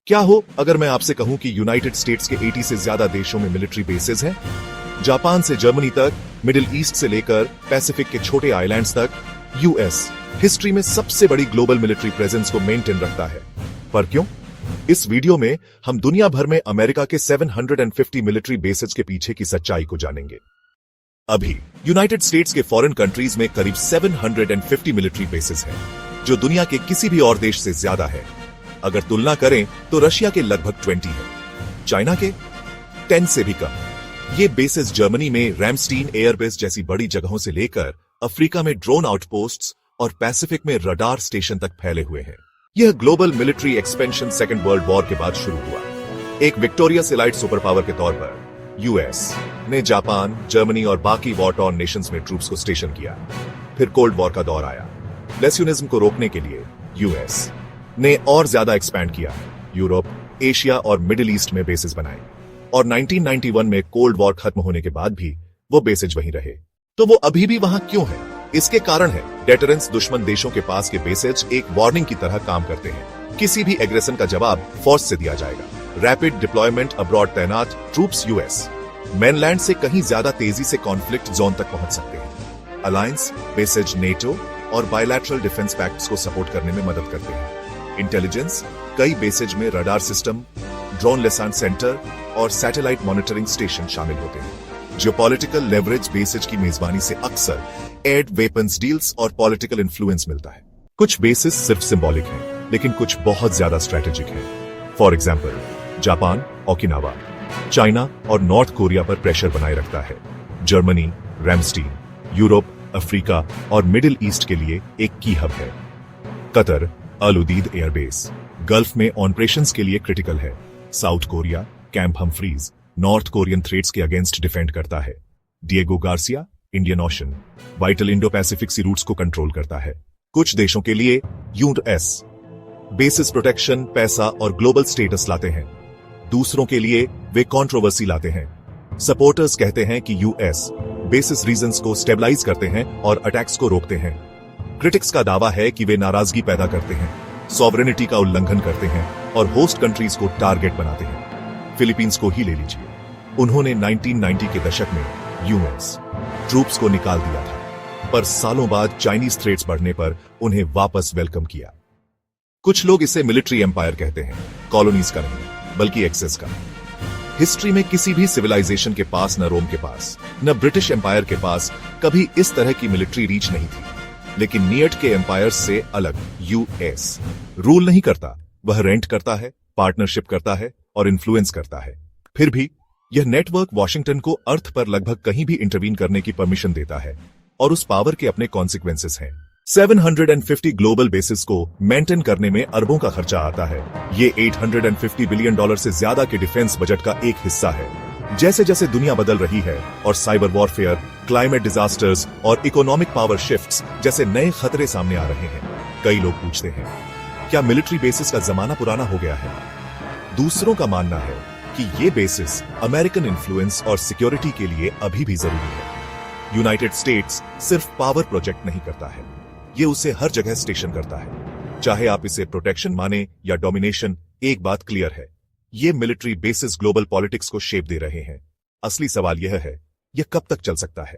क्या हो अगर मैं आपसे कहूं कि यूनाइटेड स्टेट्स के 80 से ज्यादा देशों में मिलिट्री बेसेस हैं? जापान से जर्मनी तक, मिडिल ईस्ट से लेकर पैसिफिक के छोटे आइलैंड्स तक, यूएस हिस्ट्री में सबसे बड़ी ग्लोबल मिलिट्री प्रेजेंस को मेंटेन रखता है। पर क्यों? इस वीडियो में हम दुनिया भर में अमेरिका के 750 मिलिट्री बेसेस के पीछे की सच्चाई को जानेंगे। अभी यूनाइटेड स्टेट्स के फॉरेन कंट्रीज में करीब 750 मिलिट्री बेसेस हैं, जो दुनिया के किसी भी और देश से ज्यादा है। अगर तुलना करें तो रशिया के लगभग 20 है, चाइना के 10 से भी कम। ये बेसेस जर्मनी में रैमस्टीन एयरबेस जैसी बड़ी जगहों से लेकर अफ्रीका में ड्रोन आउटपोस्ट्स और पैसिफिक में रडार स्टेशन तक फैले हुए हैं। यह global military expansion second world war के बाद शुरू हुआ। एक विक्टोरियस एलाइड सुपर पावर के तौर पर यूएस ने जापान, जर्मनी और बाकी वॉर टॉर्न नेशंस में ट्रूप्स को स्टेशन किया। फिर कोल्ड वॉर का दौर आया। लेस्यूनिज्म को रोकने के लिए यूएस ने और ज्यादा एक्सपैंड किया। यूरोप, एशिया और मिडिल ईस्ट में बेसेस बनाए और 1991 में कोल्ड वॉर खत्म होने के बाद भी वो बेसेज वहीं रहे। तो वो अभी भी वहां क्यों है? इसके कारण है डेटरेंस। दुश्मन देशों के पास के बेसेज एक वार्निंग की तरह काम करते हैं। किसी भी एग्रेशन का जवाब फोर्स से दिया जाएगा। रैपिड डिप्लॉयमेंट अब्रॉड तैनात ट्रूप्स यूएस मेनलैंड से कहीं ज्यादा तेजी से कॉन्फ्लिक्ट जोन तक पहुंच सकते हैं। अलायंस बेसेज नेटो और बायलैटरल डिफेंस पैक्ट्स को सपोर्ट करने में मदद करते हैं। इंटेलिजेंस कई बेसेज में रडार सिस्टम, ड्रोन लेसान सेंटर और सैटेलाइट मॉनिटरिंग स्टेशन शामिल होते हैं। जियोपॉलिटिकल लेवरेज बेसेज की मेजबानी से अक्सर एड वेपन्स डील्स और पॉलिटिकल इन्फ्लुएंस मिलता है। कुछ बेसेस सिर्फ सिंबॉलिक हैं, लेकिन कुछ बहुत ज्यादा स्ट्रेटेजिक हैं। For example, Japan, Okinawa, China और नॉर्थ कोरिया पर प्रेशर बनाए रखता है। जर्मनी, रैमस्टीन, यूरोप, अफ्रीका और मिडिल ईस्ट के लिए एक की हब है। Qatar, Al Udeid airbase Gulf में ऑपरेशंस के लिए क्रिटिकल है। South Korea, Camp Humphreys North Korean threats के अगेंस्ट डिफेंड करता है। Diego Garcia, Indian Ocean vital Indo Pacific sea routes को कंट्रोल करता है। कुछ देशों के लिए यूएस बेसिस प्रोटेक्शन, पैसा और ग्लोबल स्टेटस लाते हैं। दूसरों के लिए वे कंट्रोवर्सी लाते हैं। सपोर्टर्स कहते हैं कि यूएस बेसिस रीजन्स को स्टेबलाइज करते हैं और अटैक्स को रोकते हैं। क्रिटिक्स का दावा है कि वे नाराजगी पैदा करते हैं, सॉवरेनिटी का उल्लंघन करते हैं और होस्ट कंट्रीज को टारगेट बनाते हैं। फिलीपींस को ही ले लीजिए। उन्होंने 1990 के दशक में यूएस ट्रूप्स को निकाल दिया था, पर सालों बाद चाइनीज थ्रेट्स बढ़ने पर उन्हें वापस वेलकम किया। कुछ लोग इसे मिलिट्री एम्पायर कहते हैं, कॉलोनीज का नहीं बल्कि एक्सेस का। हिस्ट्री में किसी भी सिविलाइजेशन के पास, न रोम के पास न ब्रिटिश एम्पायर के पास कभी इस तरह की मिलिट्री रीच नहीं थी। लेकिन नियट के एम्पायर से अलग यूएस रूल नहीं करता, वह रेंट करता है, पार्टनरशिप करता है और इन्फ्लुएंस करता है। फिर भी यह नेटवर्क वॉशिंगटन को अर्थ पर लगभग कहीं भी इंटरवीन करने की परमिशन देता है और उस पावर के अपने कॉन्सिक्वेंसेस हैं। 750 ग्लोबल बेसिस को मेंटेन करने में अरबों का खर्चा आता है। ये $850 बिलियन से ज्यादा के डिफेंस बजट का एक हिस्सा है। जैसे जैसे दुनिया बदल रही है और साइबर वॉरफेयर, क्लाइमेट डिजास्टर्स और इकोनॉमिक पावर शिफ्ट्स जैसे नए खतरे सामने आ रहे हैं, कई लोग पूछते हैं, क्या मिलिट्री बेसिस का जमाना पुराना हो गया है? दूसरों का मानना है कि ये बेसिस अमेरिकन इन्फ्लुएंस और सिक्योरिटी के लिए अभी भी जरूरी है। यूनाइटेड स्टेट्स सिर्फ पावर प्रोजेक्ट नहीं करता है, ये उसे हर जगह स्टेशन करता है। चाहे आप इसे प्रोटेक्शन माने या डोमिनेशन, एक बात क्लियर है, ये मिलिट्री बेसिस ग्लोबल पॉलिटिक्स को शेप दे रहे हैं। असली सवाल यह है, यह कब तक चल सकता है?